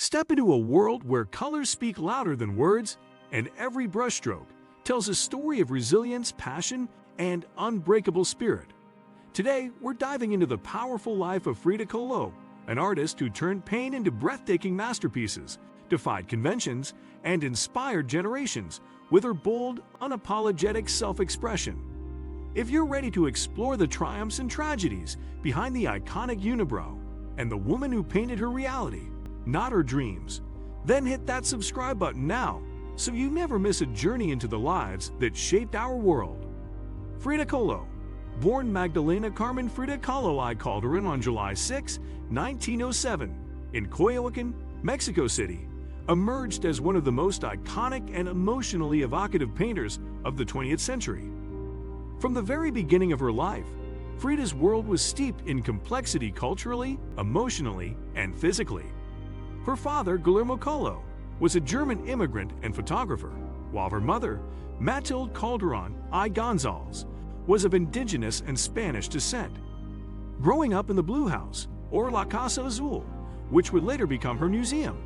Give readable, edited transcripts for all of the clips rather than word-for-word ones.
Step into a world where colors speak louder than words, and every brushstroke tells a story of resilience, passion, and unbreakable spirit. Today, we're diving into the powerful life of Frida Kahlo, an artist who turned pain into breathtaking masterpieces, defied conventions, and inspired generations with her bold, unapologetic self-expression. If you're ready to explore the triumphs and tragedies behind the iconic unibrow and the woman who painted her reality, not her dreams, then hit that subscribe button now so you never miss a journey into the lives that shaped our world. Frida Kahlo, born Magdalena Carmen Frida Kahlo I Calderon on July 6, 1907, in Coyoacán, Mexico City, emerged as one of the most iconic and emotionally evocative painters of the 20th century. From the very beginning of her life, Frida's world was steeped in complexity culturally, emotionally, and physically. Her father, Guillermo Kahlo, was a German immigrant and photographer, while her mother, Matilde Calderon I Gonzalez, was of indigenous and Spanish descent. Growing up in the Blue House, or La Casa Azul, which would later become her museum,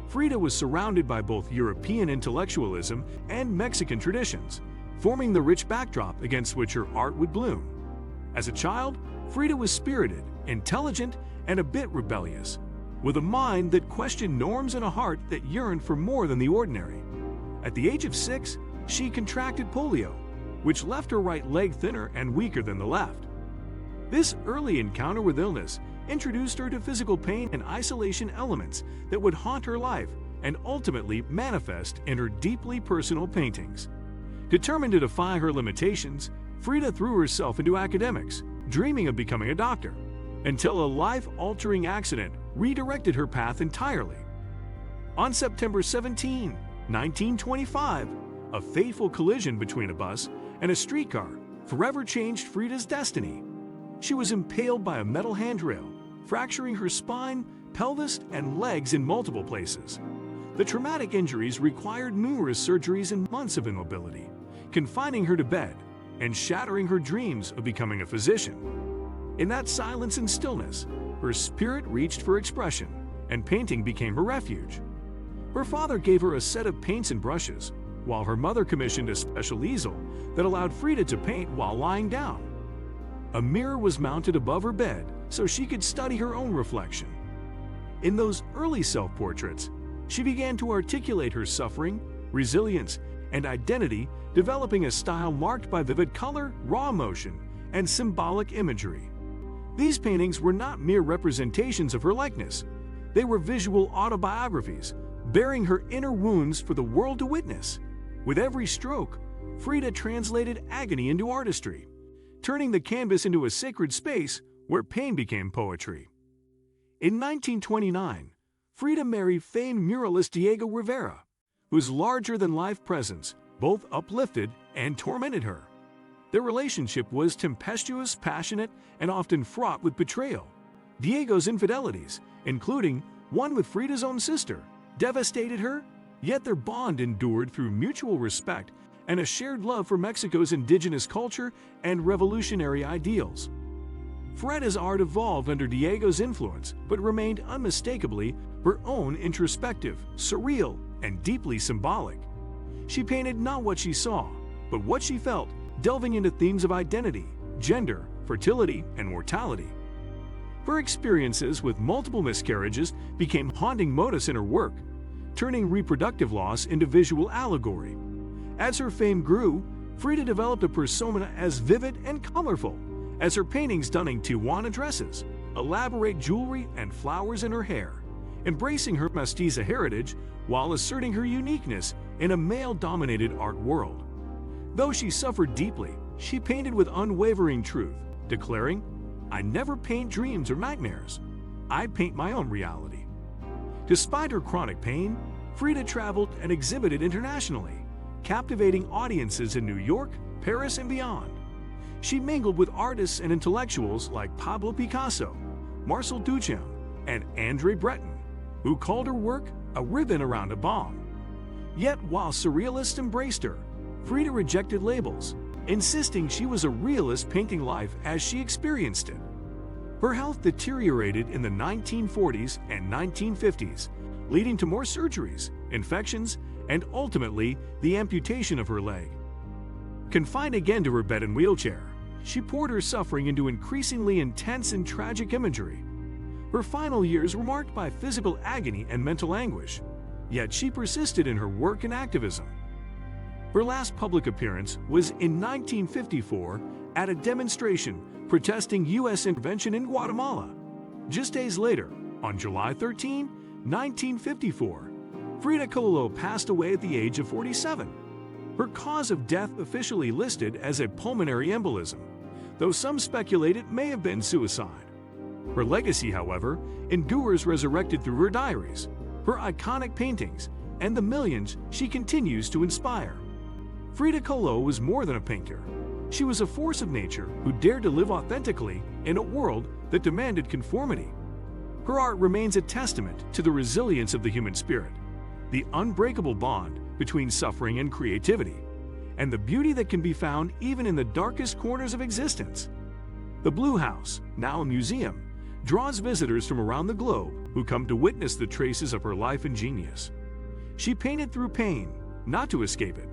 Frida was surrounded by both European intellectualism and Mexican traditions, forming the rich backdrop against which her art would bloom. As a child, Frida was spirited, intelligent, and a bit rebellious, with a mind that questioned norms and a heart that yearned for more than the ordinary. At the age of 6, she contracted polio, which left her right leg thinner and weaker than the left. This early encounter with illness introduced her to physical pain and isolation elements that would haunt her life and ultimately manifest in her deeply personal paintings. Determined to defy her limitations, Frida threw herself into academics, dreaming of becoming a doctor, until a life-altering accident redirected her path entirely. On September 17, 1925, a fateful collision between a bus and a streetcar forever changed Frida's destiny. She was impaled by a metal handrail, fracturing her spine, pelvis, and legs in multiple places. The traumatic injuries required numerous surgeries and months of immobility, confining her to bed and shattering her dreams of becoming a physician. In that silence and stillness, her spirit reached for expression, and painting became her refuge. Her father gave her a set of paints and brushes, while her mother commissioned a special easel that allowed Frida to paint while lying down. A mirror was mounted above her bed so she could study her own reflection. In those early self-portraits, she began to articulate her suffering, resilience, and identity, developing a style marked by vivid color, raw emotion, and symbolic imagery. These paintings were not mere representations of her likeness. They were visual autobiographies, bearing her inner wounds for the world to witness. With every stroke, Frida translated agony into artistry, turning the canvas into a sacred space where pain became poetry. In 1929, Frida married famed muralist Diego Rivera, whose larger-than-life presence both uplifted and tormented her. Their relationship was tempestuous, passionate, and often fraught with betrayal. Diego's infidelities, including one with Frida's own sister, devastated her, yet their bond endured through mutual respect and a shared love for Mexico's indigenous culture and revolutionary ideals. Frida's art evolved under Diego's influence, but remained unmistakably her own introspective, surreal, and deeply symbolic. She painted not what she saw, but what she felt, delving into themes of identity, gender, fertility, and mortality. Her experiences with multiple miscarriages became haunting motifs in her work, turning reproductive loss into visual allegory. As her fame grew, Frida developed a persona as vivid and colorful as her paintings donning Tijuana dresses, elaborate jewelry, and flowers in her hair, embracing her mestiza heritage while asserting her uniqueness in a male-dominated art world. Though she suffered deeply, she painted with unwavering truth, declaring, "I never paint dreams or nightmares. I paint my own reality." Despite her chronic pain, Frida traveled and exhibited internationally, captivating audiences in New York, Paris, and beyond. She mingled with artists and intellectuals like Pablo Picasso, Marcel Duchamp, and André Breton, who called her work a ribbon around a bomb. Yet while surrealists embraced her, Frida rejected labels, insisting she was a realist painting life as she experienced it. Her health deteriorated in the 1940s and 1950s, leading to more surgeries, infections, and ultimately the amputation of her leg. Confined again to her bed and wheelchair, she poured her suffering into increasingly intense and tragic imagery. Her final years were marked by physical agony and mental anguish, yet she persisted in her work and activism. Her last public appearance was in 1954 at a demonstration protesting U.S. intervention in Guatemala. Just days later, on July 13, 1954, Frida Kahlo passed away at the age of 47. Her cause of death officially listed as a pulmonary embolism, though some speculate it may have been suicide. Her legacy, however, endures resurrected through her diaries, her iconic paintings, and the millions she continues to inspire. Frida Kahlo was more than a painter. She was a force of nature who dared to live authentically in a world that demanded conformity. Her art remains a testament to the resilience of the human spirit, the unbreakable bond between suffering and creativity, and the beauty that can be found even in the darkest corners of existence. The Blue House, now a museum, draws visitors from around the globe who come to witness the traces of her life and genius. She painted through pain, not to escape it,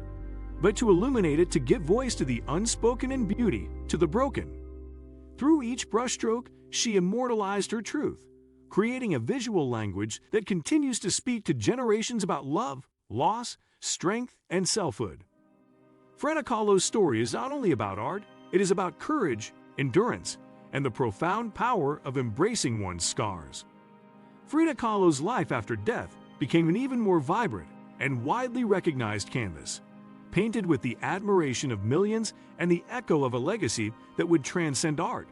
but to illuminate it, to give voice to the unspoken and beauty to the broken. Through each brushstroke, she immortalized her truth, creating a visual language that continues to speak to generations about love, loss, strength, and selfhood. Frida Kahlo's story is not only about art, it is about courage, endurance, and the profound power of embracing one's scars. Frida Kahlo's life after death became an even more vibrant and widely recognized canvas, painted with the admiration of millions and the echo of a legacy that would transcend art.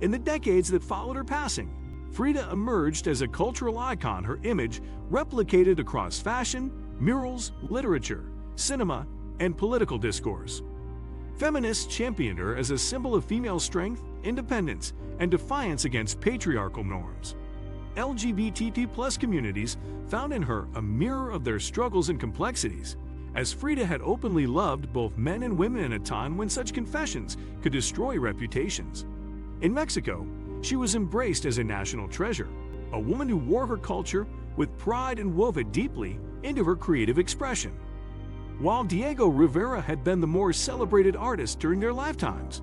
In the decades that followed her passing, Frida emerged as a cultural icon, her image replicated across fashion, murals, literature, cinema, and political discourse. Feminists championed her as a symbol of female strength, independence, and defiance against patriarchal norms. LGBTQ+ communities found in her a mirror of their struggles and complexities, as Frida had openly loved both men and women in a time when such confessions could destroy reputations. In Mexico, she was embraced as a national treasure, a woman who wore her culture with pride and wove it deeply into her creative expression. While Diego Rivera had been the more celebrated artist during their lifetimes,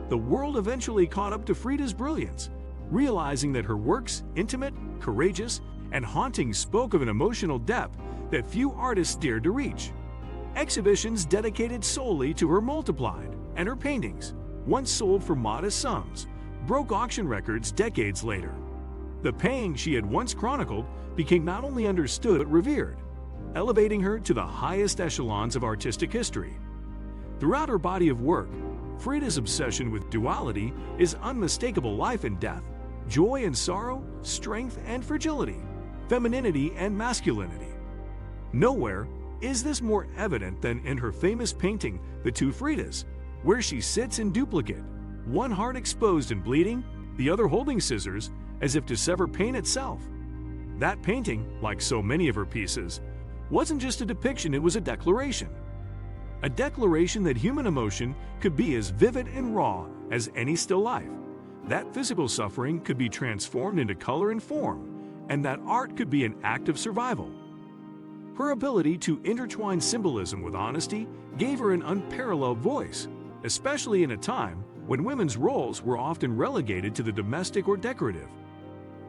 the world eventually caught up to Frida's brilliance, realizing that her works, intimate, courageous, and haunting, spoke of an emotional depth that few artists dared to reach. Exhibitions dedicated solely to her multiplied, and her paintings, once sold for modest sums, broke auction records decades later. The pain she had once chronicled became not only understood but revered, elevating her to the highest echelons of artistic history. Throughout her body of work, Frida's obsession with duality is unmistakable: life and death, joy and sorrow, strength and fragility, femininity and masculinity. Nowhere is this more evident than in her famous painting, The Two Fridas, where she sits in duplicate, one heart exposed and bleeding, the other holding scissors as if to sever pain itself. That painting, like so many of her pieces, wasn't just a depiction, it was a declaration. A declaration that human emotion could be as vivid and raw as any still life, that physical suffering could be transformed into color and form, and that art could be an act of survival. Her ability to intertwine symbolism with honesty gave her an unparalleled voice, especially in a time when women's roles were often relegated to the domestic or decorative.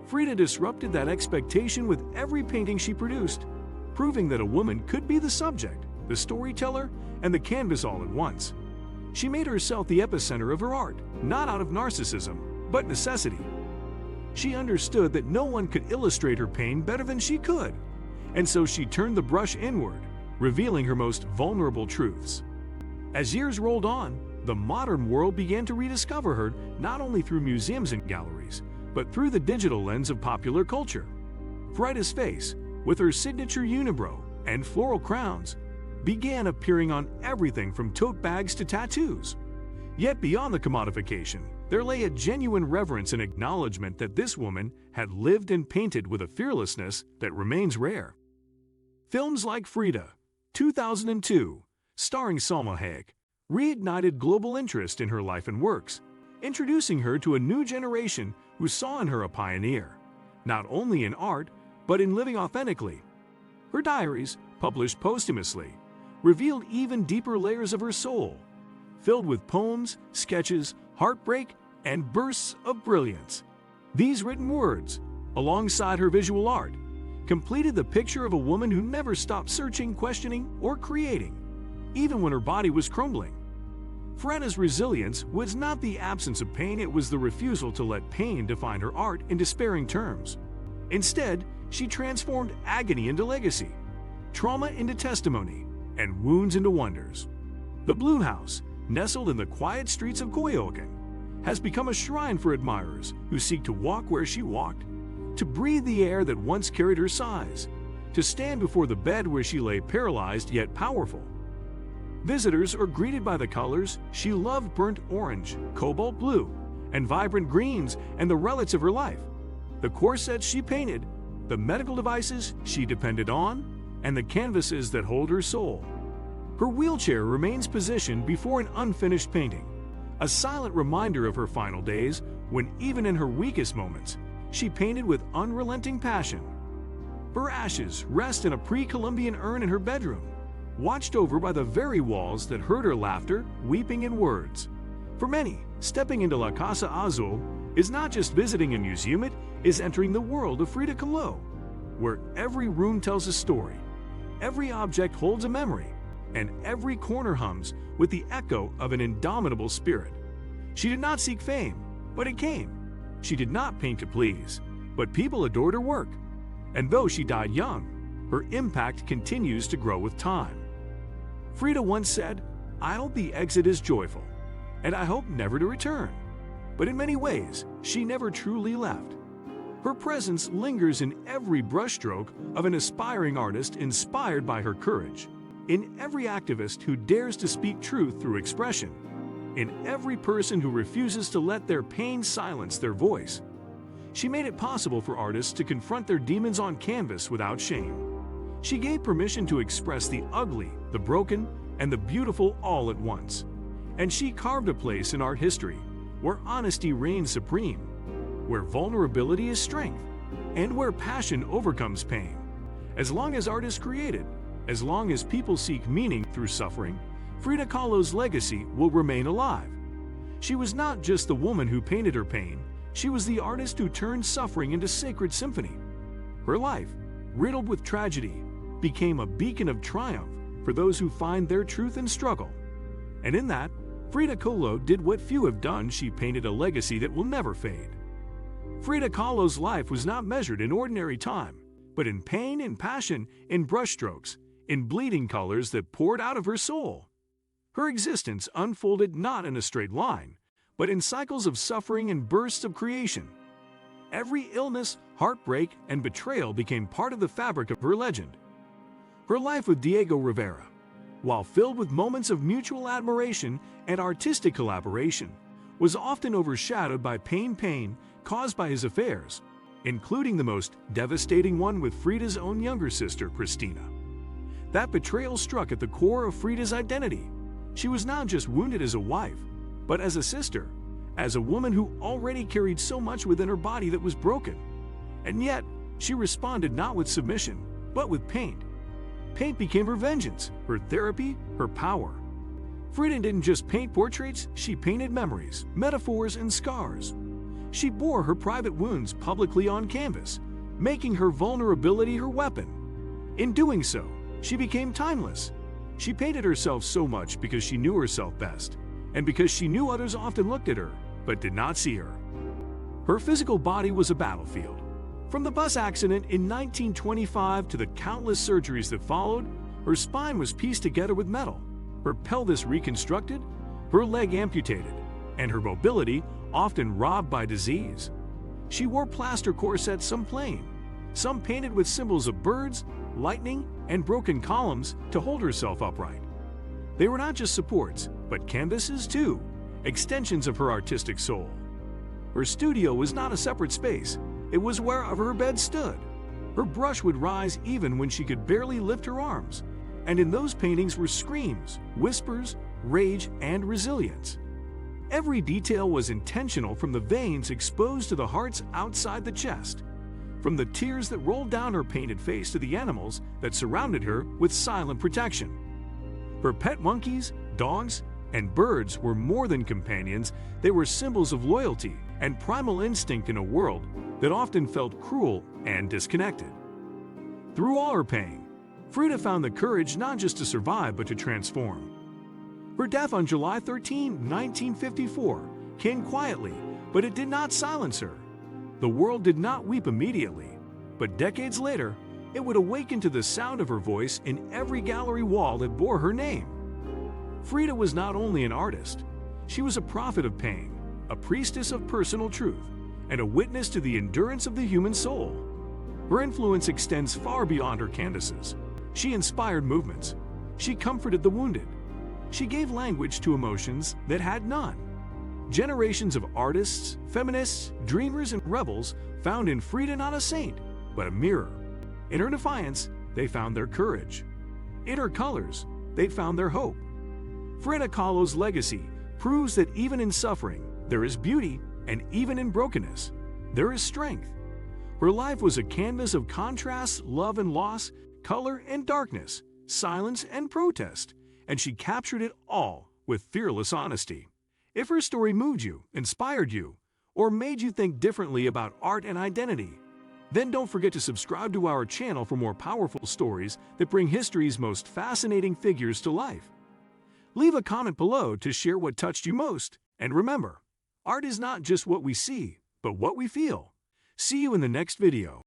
Frida disrupted that expectation with every painting she produced, proving that a woman could be the subject, the storyteller, and the canvas all at once. She made herself the epicenter of her art, not out of narcissism, but necessity. She understood that no one could illustrate her pain better than she could, and so she turned the brush inward, revealing her most vulnerable truths. As years rolled on, the modern world began to rediscover her not only through museums and galleries, but through the digital lens of popular culture. Frida's face, with her signature unibrow and floral crowns, began appearing on everything from tote bags to tattoos. Yet beyond the commodification, there lay a genuine reverence and acknowledgement that this woman had lived and painted with a fearlessness that remains rare. Films like Frida, 2002, starring Salma Hayek, reignited global interest in her life and works, introducing her to a new generation who saw in her a pioneer, not only in art, but in living authentically. Her diaries, published posthumously, revealed even deeper layers of her soul, filled with poems, sketches, heartbreak, and bursts of brilliance. These written words, alongside her visual art, completed the picture of a woman who never stopped searching, questioning, or creating, even when her body was crumbling. Frida's resilience was not the absence of pain, it was the refusal to let pain define her art in despairing terms. Instead, she transformed agony into legacy, trauma into testimony, and wounds into wonders. The Blue House, nestled in the quiet streets of Koyokan, has become a shrine for admirers who seek to walk where she walked, to breathe the air that once carried her sighs, to stand before the bed where she lay paralyzed yet powerful. Visitors are greeted by the colors she loved: burnt orange, cobalt blue, and vibrant greens, and the relics of her life, the corsets she painted, the medical devices she depended on, and the canvases that hold her soul. Her wheelchair remains positioned before an unfinished painting, a silent reminder of her final days when, even in her weakest moments, she painted with unrelenting passion. Her ashes rest in a pre-Columbian urn in her bedroom, watched over by the very walls that heard her laughter, weeping, and words. For many, stepping into La Casa Azul is not just visiting a museum, it is entering the world of Frida Kahlo, where every room tells a story, every object holds a memory, and every corner hums with the echo of an indomitable spirit. She did not seek fame, but it came. She did not paint to please, but people adored her work. And though she died young, her impact continues to grow with time. Frida once said, "I hope the exit is joyful, and I hope never to return." But in many ways, she never truly left. Her presence lingers in every brushstroke of an aspiring artist inspired by her courage, in every activist who dares to speak truth through expression, in every person who refuses to let their pain silence their voice. She made it possible for artists to confront their demons on canvas without shame. She gave permission to express the ugly, the broken, and the beautiful all at once. And she carved a place in art history where honesty reigns supreme, where vulnerability is strength, and where passion overcomes pain. As long as art is created, as long as people seek meaning through suffering, Frida Kahlo's legacy will remain alive. She was not just the woman who painted her pain, she was the artist who turned suffering into sacred symphony. Her life, riddled with tragedy, became a beacon of triumph for those who find their truth in struggle. And in that, Frida Kahlo did what few have done. She painted a legacy that will never fade. Frida Kahlo's life was not measured in ordinary time, but in pain, in passion, in brushstrokes, in bleeding colors that poured out of her soul. Her existence unfolded not in a straight line, but in cycles of suffering and bursts of creation. Every illness, heartbreak, and betrayal became part of the fabric of her legend. Her life with Diego Rivera, while filled with moments of mutual admiration and artistic collaboration, was often overshadowed by pain caused by his affairs, including the most devastating one with Frida's own younger sister, Cristina. That betrayal struck at the core of Frida's identity. She was not just wounded as a wife, but as a sister, as a woman who already carried so much within her body that was broken. And yet, she responded not with submission, but with paint. Paint became her vengeance, her therapy, her power. Frida didn't just paint portraits, she painted memories, metaphors, and scars. She bore her private wounds publicly on canvas, making her vulnerability her weapon. In doing so, she became timeless. She painted herself so much because she knew herself best, and because she knew others often looked at her, but did not see her. Her physical body was a battlefield. From the bus accident in 1925 to the countless surgeries that followed, her spine was pieced together with metal, her pelvis reconstructed, her leg amputated, and her mobility often robbed by disease. She wore plaster corsets, some plain, some painted with symbols of birds, lightning, and broken columns to hold herself upright. They were not just supports, but canvases too, extensions of her artistic soul. Her studio was not a separate space, it was wherever her bed stood. Her brush would rise even when she could barely lift her arms, and in those paintings were screams, whispers, rage, and resilience. Every detail was intentional, from the veins exposed to the hearts outside the chest. from the tears that rolled down her painted face to the animals that surrounded her with silent protection. Her pet monkeys, dogs, and birds were more than companions, they were symbols of loyalty and primal instinct in a world that often felt cruel and disconnected. Through all her pain, Frida found the courage not just to survive but to transform. Her death on July 13, 1954, came quietly, but it did not silence her. The world did not weep immediately, but decades later, it would awaken to the sound of her voice in every gallery wall that bore her name. Frida was not only an artist, she was a prophet of pain, a priestess of personal truth, and a witness to the endurance of the human soul. Her influence extends far beyond her canvases. She inspired movements. She comforted the wounded. She gave language to emotions that had none. Generations of artists, feminists, dreamers, and rebels found in Frida not a saint, but a mirror. In her defiance, they found their courage. In her colors, they found their hope. Frida Kahlo's legacy proves that even in suffering, there is beauty, and even in brokenness, there is strength. Her life was a canvas of contrasts, love and loss, color and darkness, silence and protest, and she captured it all with fearless honesty. If her story moved you, inspired you, or made you think differently about art and identity, then don't forget to subscribe to our channel for more powerful stories that bring history's most fascinating figures to life. Leave a comment below to share what touched you most, and remember, art is not just what we see, but what we feel. See you in the next video.